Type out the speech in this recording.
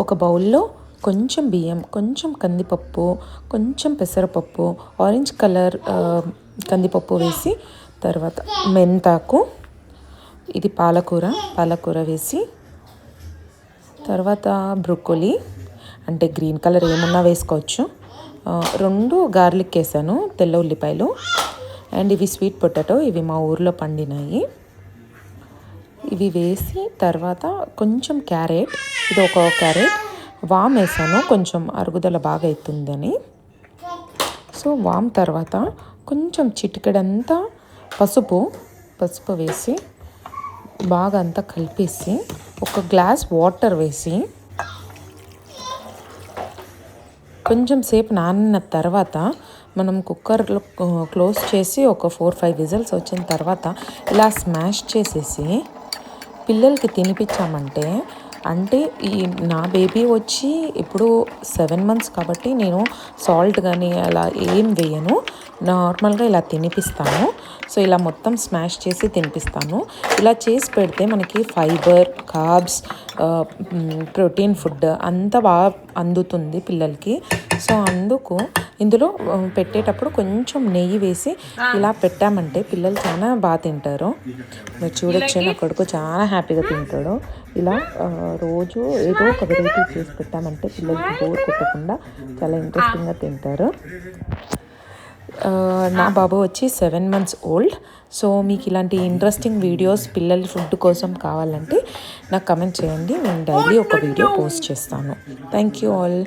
ఒక బౌల్లో కొంచెం బియ్యం, కొంచెం కందిపప్పు, కొంచెం పెసరపప్పు, ఆరెంజ్ కలర్ కందిపప్పు వేసి, తర్వాత మెంతాకు, ఇది పాలకూర వేసి, తర్వాత బ్రొకోలీ అంటే గ్రీన్ కలర్ ఏమన్నా వేసుకోవచ్చు, 2 గార్లిక్ వేసాను, తెల్ల ఉల్లిపాయలు, అండ్ ఇవి స్వీట్ పొటాటో, ఇవి మా ఊర్లో పండినాయి. ఇవి వేసి తర్వాత కొంచెం క్యారెట్, ఇది ఒక క్యారెట్ వామ్ వేసాను, కొంచెం అరుగుదల బాగా అవుతుందని. సో వామ్ తర్వాత కొంచెం చిటికెడంతా పసుపు వేసి బాగా అంతా కలిపేసి, ఒక గ్లాస్ వాటర్ వేసి కొంచెం సేపు నానిన తర్వాత మనం కుక్కర్లో క్లోజ్ చేసి ఒక 4-5 విజిల్స్ వచ్చిన తర్వాత ఇలా స్మాష్ చేసేసి పిల్లలకి తినిపించామంటే, అంటే ఈ నా బేబీ వచ్చి ఇప్పుడు 7 months కాబట్టి నేను సాల్ట్ కానీ అలా ఏం వేయను, నార్మల్గా ఇలా తినిపిస్తాను. సో ఇలా మొత్తం స్మాష్ చేసి తినిపిస్తాను. ఇలా చేసి పెడితే మనకి ఫైబర్, కార్బ్స్, ప్రోటీన్ ఫుడ్ అంతా బాగా అందుతుంది పిల్లలకి. సో అందుకు ఇందులో పెట్టేటప్పుడు కొంచెం నెయ్యి వేసి ఇలా పెట్టామంటే పిల్లలు చాలా బాగా తింటారు. మీరు చూడొచ్చు, నా కొడుకు చాలా హ్యాపీగా తింటాడు. ఇలా రోజు ఏదో ఒక వెరైటీ చేసి పెట్టామంటే పిల్లలకి బోర్ కొట్టకుండా చాలా ఇంట్రెస్టింగ్గా తింటారు. నా బాబు వచ్చి 7 months ఓల్డ్. సో మీకు ఇలాంటి ఇంట్రెస్టింగ్ వీడియోస్ పిల్లల ఫుడ్ కోసం కావాలంటే నాకు కమెంట్ చేయండి, నేను డైలీ ఒక వీడియో పోస్ట్ చేస్తాను. Thank you all.